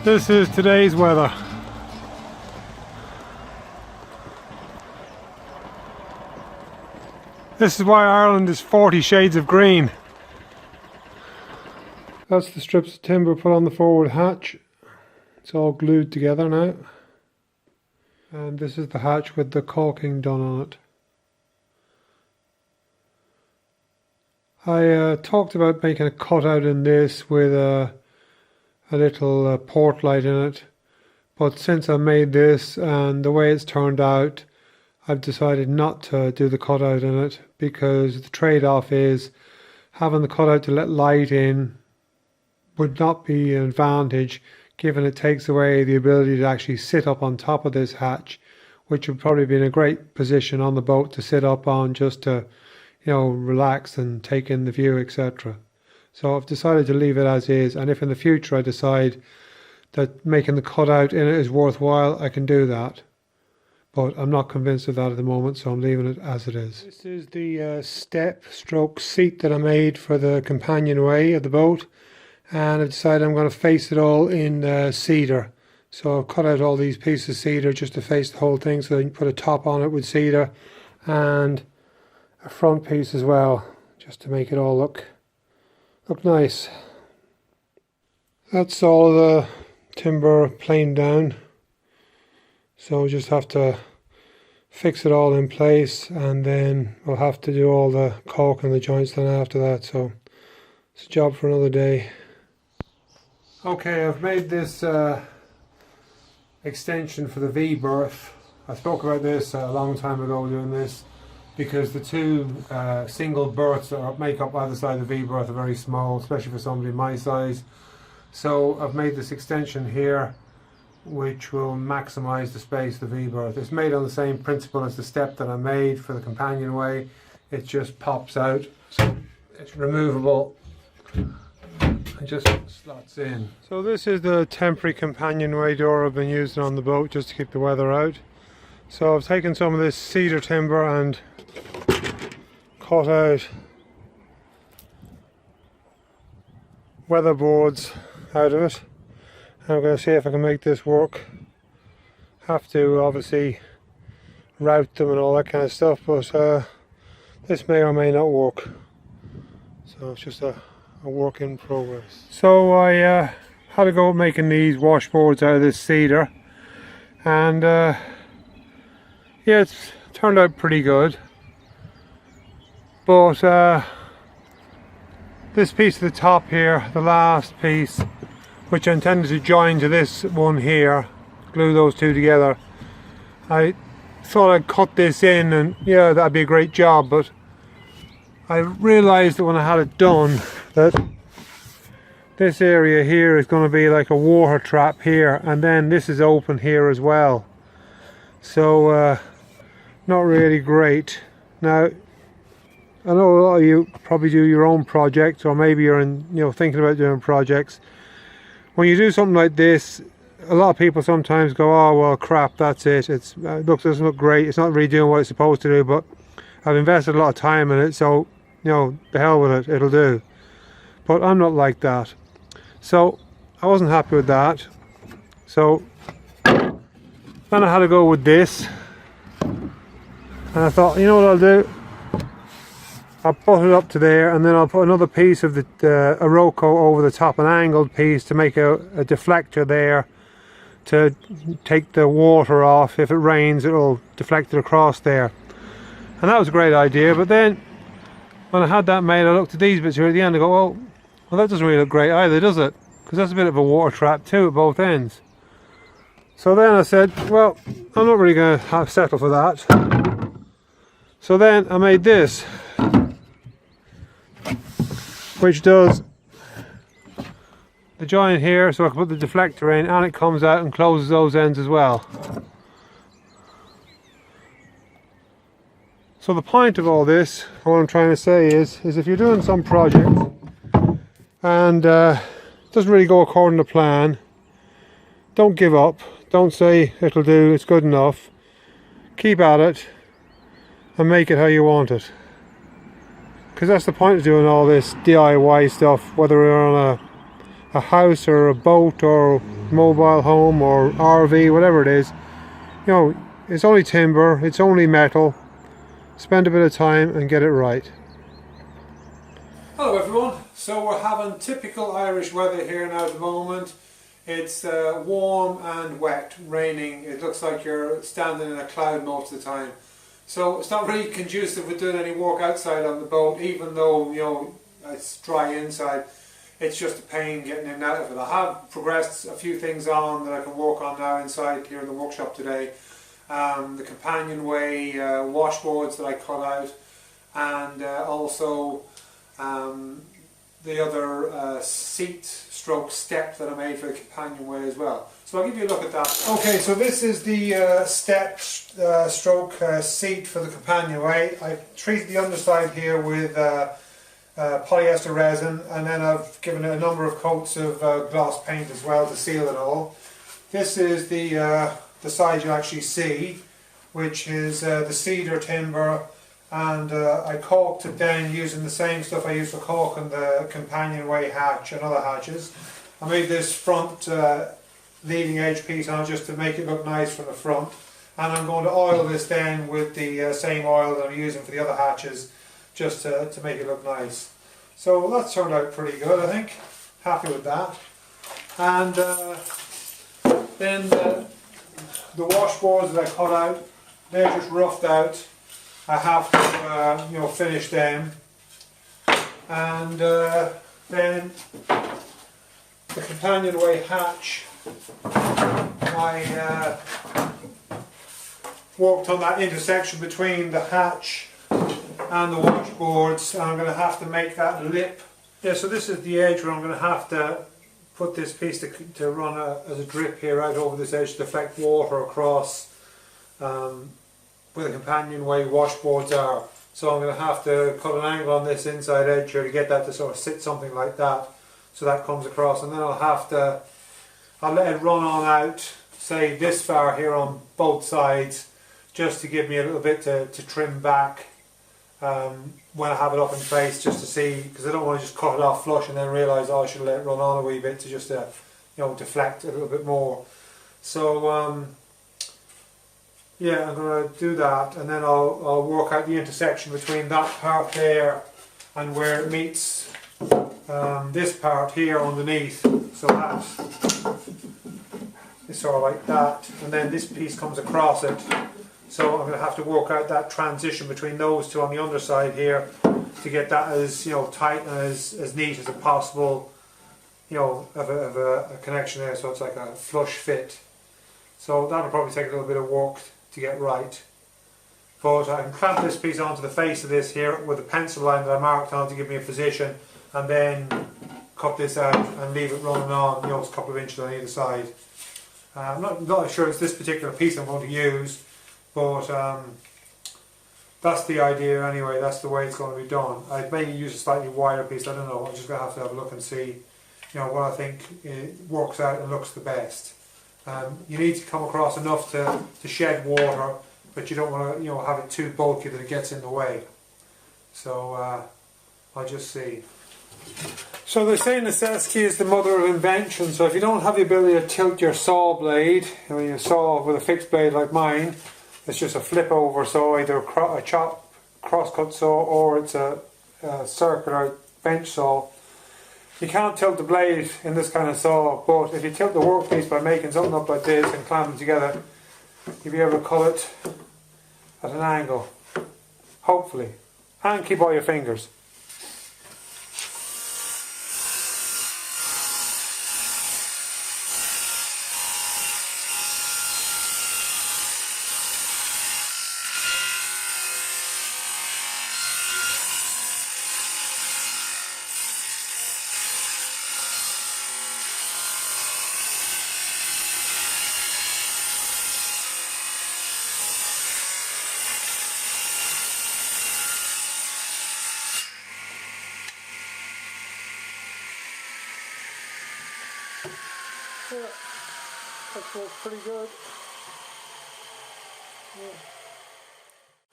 This is today's weather. This is why Ireland is 40 shades of green. That's the strips of timber put on the forward hatch. It's all glued together now. And this is the hatch with the caulking done on it. I talked about making a cutout in this with a little port light in it, but since I made this and the way it's turned out, I've decided not to do the cutout in it, because the trade-off is having the cutout to let light in would not be an advantage, given it takes away the ability to actually sit up on top of this hatch, which would probably be in a great position on the boat to sit up on, just to, you know, relax and take in the view, etc. So I've decided to leave it as is, and if in the future I decide that making the cutout in it is worthwhile, I can do that. But I'm not convinced of that at the moment, so I'm leaving it as it is. This is the step stroke seat that I made for the companionway of the boat, and I've decided I'm going to face it all in cedar. So I've cut out all these pieces of cedar just to face the whole thing, so I can put a top on it with cedar and a front piece as well, just to make it all look nice. That's all the timber planed down, so just have to fix it all in place, and then we'll have to do all the caulk and the joints then after that, so it's a job for another day. Okay, I've made this extension for the V-berth. I spoke about this a long time ago doing this, because the two single berths that make up either side of the V-berth are very small, especially for somebody my size. So I've made this extension here, which will maximize the space of the V-berth. It's made on the same principle as the step that I made for the companionway. It just pops out, so it's removable and just slots in. So this is the temporary companionway door I've been using on the boat just to keep the weather out. So I've taken some of this cedar timber and cut out weatherboards out of it. I'm going to see if I can make this work. Have to obviously route them and all that kind of stuff, but this may or may not work. So it's just a work in progress. So I had to go making these washboards out of this cedar, and yeah, it's turned out pretty good. But this piece at the top here, the last piece, which I intended to join to this one here, glue those two together, I thought I'd cut this in and yeah, that'd be a great job, but I realised that when I had it done that this area here is going to be like a water trap here, and then this is open here as well, so not really great. Now I know a lot of you probably do your own projects, or maybe you're thinking about doing projects. When you do something like this, a lot of people sometimes go, oh well crap, that's it, doesn't look great, it's not really doing what it's supposed to do, but I've invested a lot of time in it, so the hell with it, it'll do. But I'm not like that, so I wasn't happy with that. So then I had to go with this, and I thought, you know what I'll do, I'll put it up to there, and then I'll put another piece of the Iroko over the top, an angled piece, to make a deflector there to take the water off. If it rains, it'll deflect it across there. And that was a great idea, but then when I had that made, I looked at these bits here at the end and go, well that doesn't really look great either, does it? Because that's a bit of a water trap too at both ends. So then I said, well, I'm not really going to settle for that. So then I made this, which does the joint here, so I can put the deflector in, and it comes out and closes those ends as well. So the point of all this, what I'm trying to say is if you're doing some project and it doesn't really go according to plan, don't give up. Don't say it'll do, it's good enough. Keep at it and make it how you want it. Because that's the point of doing all this DIY stuff, whether we're on a house or a boat or mobile home or RV, whatever it is, you know, it's only timber, it's only metal. Spend a bit of time and get it right. Hello everyone, so we're having typical Irish weather here now at the moment. It's warm and wet, raining. It looks like you're standing in a cloud most of the time. So it's not really conducive with doing any work outside on the boat, even though, you know, it's dry inside. It's just a pain getting in and out of it. I have progressed a few things on that I can work on now inside here in the workshop today. The companionway washboards that I cut out, and also the other seat stroke step that I made for the companionway as well. So I'll give you a look at that. Okay, so this is the step stroke seat for the companionway. I treated the underside here with polyester resin, and then I've given it a number of coats of gloss paint as well to seal it all. This is the side you actually see, which is the cedar timber, and I caulked it down using the same stuff I used for caulking the companionway hatch and other hatches. I made this front leading edge piece on just to make it look nice from the front, and I'm going to oil this down with the same oil that I'm using for the other hatches, just to make it look nice. So that's turned out pretty good, I think. Happy with that. And then the washboards that I cut out, they're just roughed out. I have to you know, finish them. And then the companionway hatch, I worked on that intersection between the hatch and the washboards, and I'm going to have to make that lip. Yeah, so this is the edge where I'm going to have to put this piece to run as a drip here out over this edge to deflect water across where the companionway washboards are. So I'm going to have to cut an angle on this inside edge here to get that to sort of sit something like that, so that comes across, and then I'll let it run on out, say this far here on both sides, just to give me a little bit to trim back when I have it up in place, just to see, because I don't want to just cut it off flush and then realise, oh, I should let it run on a wee bit to just you know, deflect a little bit more. So yeah, I'm going to do that, and then I'll work out the intersection between that part there and where it meets this part here underneath. So that is sort of like that, and then this piece comes across it. So I'm going to have to work out that transition between those two on the underside here to get that as, you know, tight and as neat as possible, you know, of a connection there, so it's like a flush fit. So that'll probably take a little bit of work to get right. But I can clamp this piece onto the face of this here with a pencil line that I marked on to give me a position, and then cut this out and leave it running on, you know, it's a couple of inches on either side. I'm not sure it's this particular piece I'm going to use, but that's the idea anyway. That's the way it's going to be done. I may use a slightly wider piece, I don't know. I'm just going to have a look and see, you know, what I think works out and looks the best. You need to come across enough to shed water, but you don't want to, you know, have it too bulky that it gets in the way. So I'll just see. So they say necessity is the mother of invention. So if you don't have the ability to tilt your saw blade, I mean, you saw with a fixed blade like mine, it's just a flip over saw, either a chop crosscut saw or it's a circular bench saw. You can't tilt the blade in this kind of saw, but if you tilt the workpiece by making something up like this and clamping together, you'll be able to cut it at an angle, hopefully, and keep all your fingers. Yeah, that works pretty good. Yeah.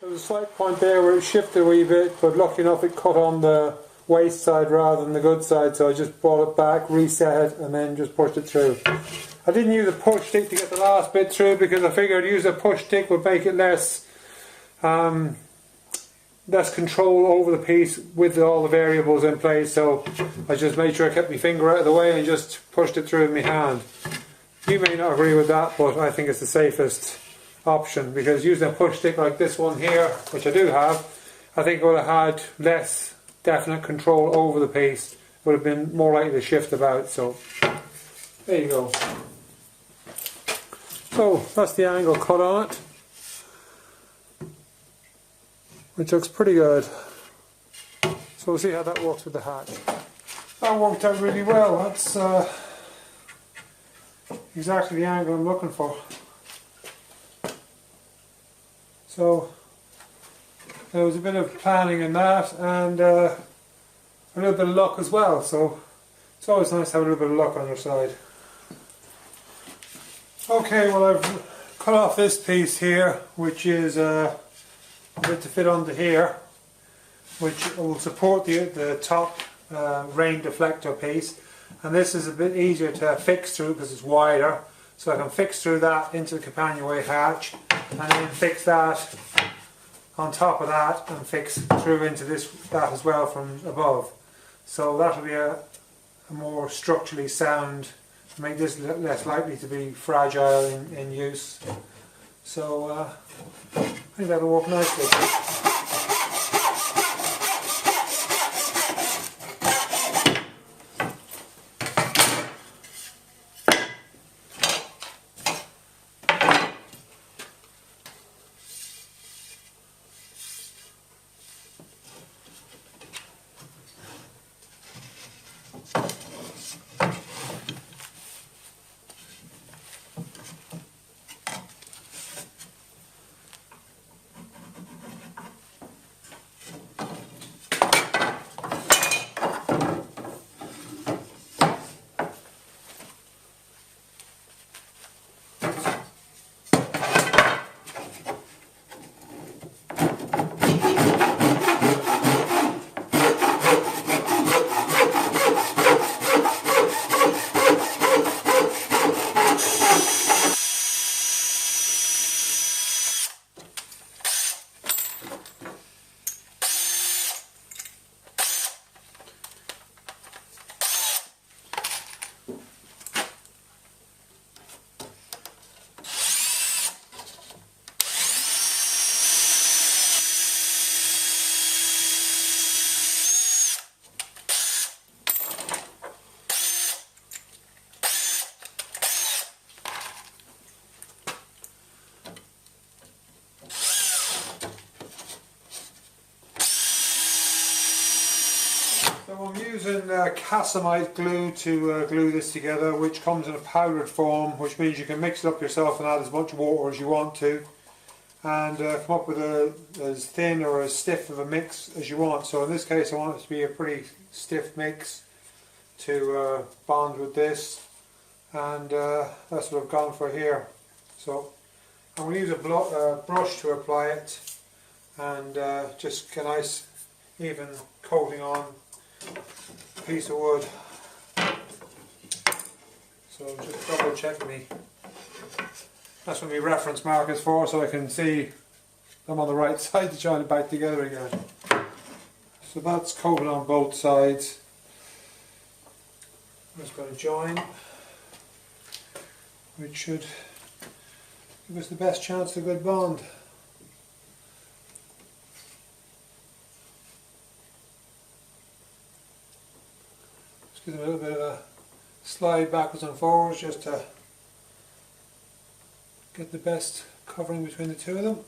There was a slight point there where it shifted a wee bit, but lucky enough it cut on the waste side rather than the good side, so I just brought it back, reset it, and then just pushed it through. I didn't use a push stick to get the last bit through because I figured use a push stick would make it less control over the piece with all the variables in place, so I just made sure I kept my finger out of the way and just pushed it through with my hand. You may not agree with that, but I think it's the safest option, because using a push stick like this one here, which I do have, I think I would have had less definite control over the piece, would have been more likely to shift about. So there you go. So that's the angle cut on it, which looks pretty good. So we'll see how that works with the hatch. That worked out really well. That's exactly the angle I'm looking for. So there was a bit of planning in that, and a little bit of luck as well. So it's always nice to have a little bit of luck on your side. Okay, well, I've cut off this piece here, which is a bit to fit onto here, which will support the top rain deflector piece, and this is a bit easier to fix through because it's wider, so I can fix through that into the companionway hatch, and then fix that on top of that and fix through into that as well from above. So that'll be a more structurally sound, to make this less likely to be fragile in use. So I think that'll work nicely. So I'm using Casamite glue to glue this together, which comes in a powdered form, which means you can mix it up yourself and add as much water as you want to, and come up with as thin or as stiff of a mix as you want. So in this case I want it to be a pretty stiff mix to bond with this, and that's what I've gone for here. So I'm going to use a brush to apply it, and just get a nice even coating on a piece of wood. So just double check me. That's what my reference mark is for, so I can see them on the right side to join it back together again. So that's coated on both sides. I'm just going to join, which should give us the best chance of a good bond. Just give them a little bit of a slide backwards and forwards just to get the best covering between the two of them.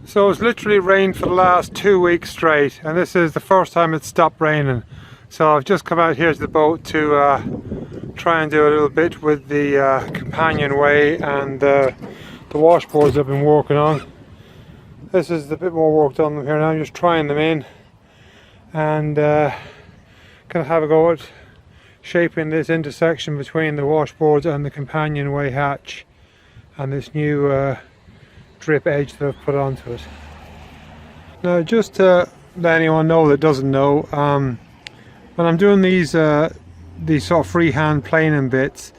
So it's literally rained for the last 2 weeks straight, and this is the first time it's stopped raining. So I've just come out here to the boat to try and do a little bit with the companionway and the washboards I've been working on. This is a bit more work done here now. I'm just trying them in and gonna have a go at shaping this intersection between the washboards and the companionway hatch and this new drip edge that I've put onto it. Now, just to let anyone know that doesn't know, when I'm doing these sort of freehand planing bits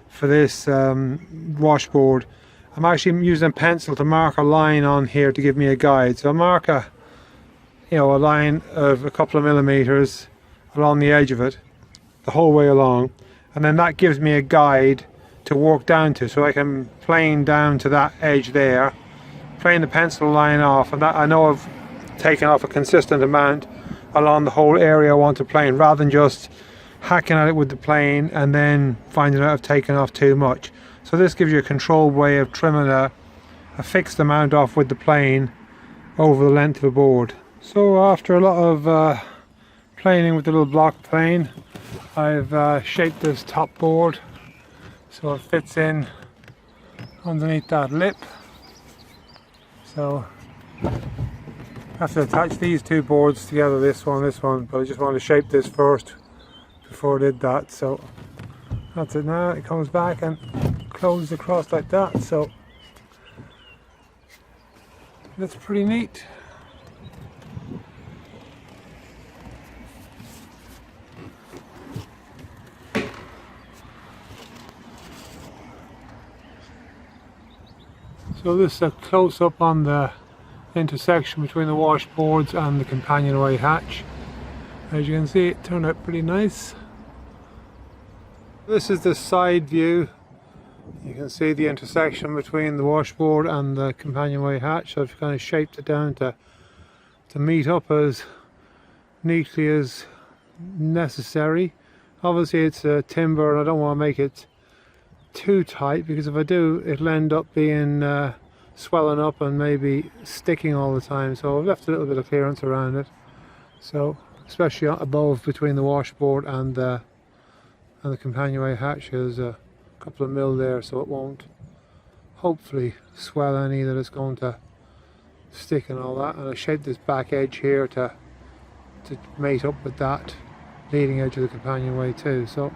for this washboard, I'm actually using a pencil to mark a line on here to give me a guide. So I mark a line of a couple of millimeters along the edge of it the whole way along, and then that gives me a guide to work down to, so I can plane down to that edge there, plane the pencil line off, and that I know I've taken off a consistent amount along the whole area I want to plane, rather than just hacking at it with the plane and then finding out I've taken off too much. So this gives you a controlled way of trimming a fixed amount off with the plane over the length of the board. So after a lot of planing with the little block plane, I've shaped this top board so it fits in underneath that lip. So I have to attach these two boards together, this one, but I just wanted to shape this first before I did that. So that's it now. It comes back and closes across like that, so that's pretty neat. So this is a close-up on the intersection between the washboards and the companionway hatch. As you can see, it turned out pretty nice. This is the side view. You can see the intersection between the washboard and the companionway hatch. So I've kind of shaped it down to meet up as neatly as necessary. Obviously it's timber and I don't want to make it too tight, because if I do, it'll end up being swelling up and maybe sticking all the time. So I've left a little bit of clearance around it, so especially above between the washboard and the companionway hatch, there's a couple of mil there, so it won't hopefully swell any that it's going to stick and all that. And I shaped this back edge here to mate up with that leading edge of the companionway too, so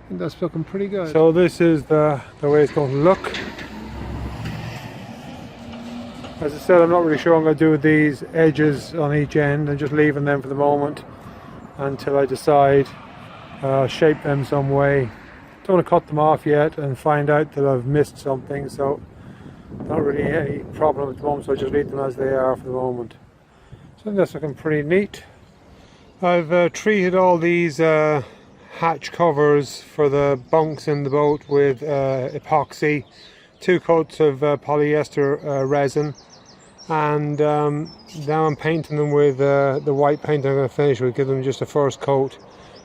I think that's looking pretty good. So this is the way it's going to look. As I said, I'm not really sure what I'm going to do with these edges on each end. I'm just leaving them for the moment until I decide I'll shape them some way. Don't want to cut them off yet and find out that I've missed something, so not really any problem at the moment, so I just leave them as they are for the moment. So I think that's looking pretty neat. I've treated all these hatch covers for the bunks in the boat with epoxy, 2 coats of polyester resin, and now I'm painting them with the white paint I'm going to finish with, give them just a first coat,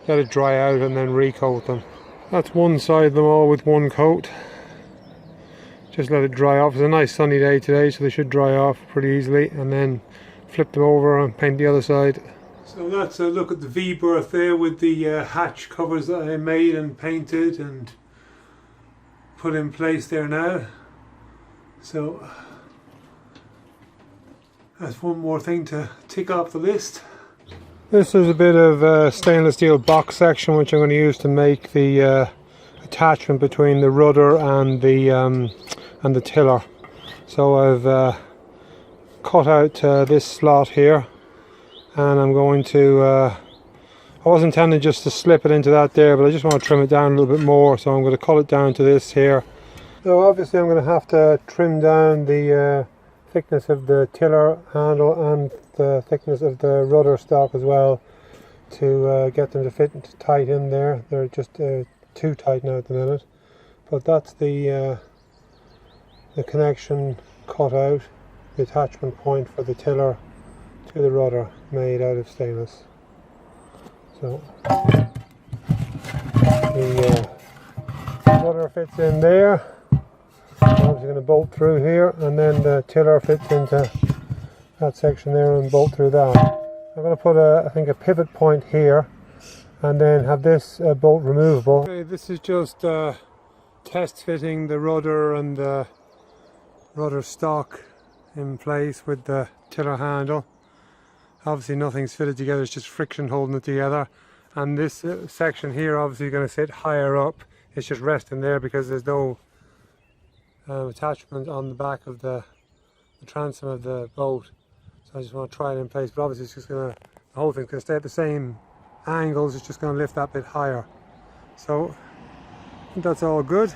let it dry out and then recoat them. That's one side of them all with 1 coat. Just let it dry off. It's a nice sunny day today, so they should dry off pretty easily, and then flip them over and paint the other side. So that's a look at the V-berth there with the hatch covers that I made and painted and put in place there now. So that's one more thing to tick off the list. This is a bit of stainless steel box section which I'm going to use to make the attachment between the rudder and the tiller. So I've cut out this slot here, and I'm going to I was intending just to slip it into that there, but I just want to trim it down a little bit more, so I'm going to cut it down to this here. So obviously I'm going to have to trim down the thickness of the tiller handle and the thickness of the rudder stock as well to get them to fit tight in there. They're just too tight now at the minute, but that's the connection cut out, the attachment point for the tiller to the rudder, made out of stainless. So the rudder fits in there. I'll obviously going to bolt through here, and then the tiller fits into that section there and bolt through that. I'm going to put I think a pivot point here, and then have this bolt removable. Okay, this is just test fitting the rudder and the rudder stock in place with the tiller handle. Obviously nothing's fitted together, it's just friction holding it together. And this section here obviously going to sit higher up. It's just resting there because there's no attachment on the back of the transom of the boat. So I just want to try it in place, but obviously it's just going to, the whole thing's going to stay at the same angles, it's just going to lift that bit higher. So I think that's all good.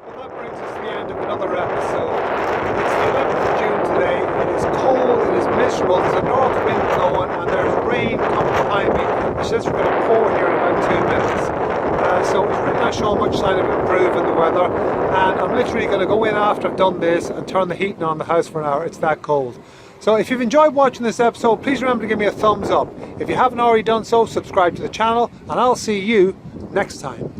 Well, that brings us to the end of another episode. It's the 11th of June today, it is cold, it is miserable, there's a north wind blowing and there's rain coming behind me, which says we're going to pour here in about 2 minutes. So it's really not showing much sign of improving the weather, and I'm literally going to go in after I've done this and turn the heating on the house for an hour. It's that cold. So if you've enjoyed watching this episode, please remember to give me a thumbs up. If you haven't already done so, subscribe to the channel, and I'll see you next time.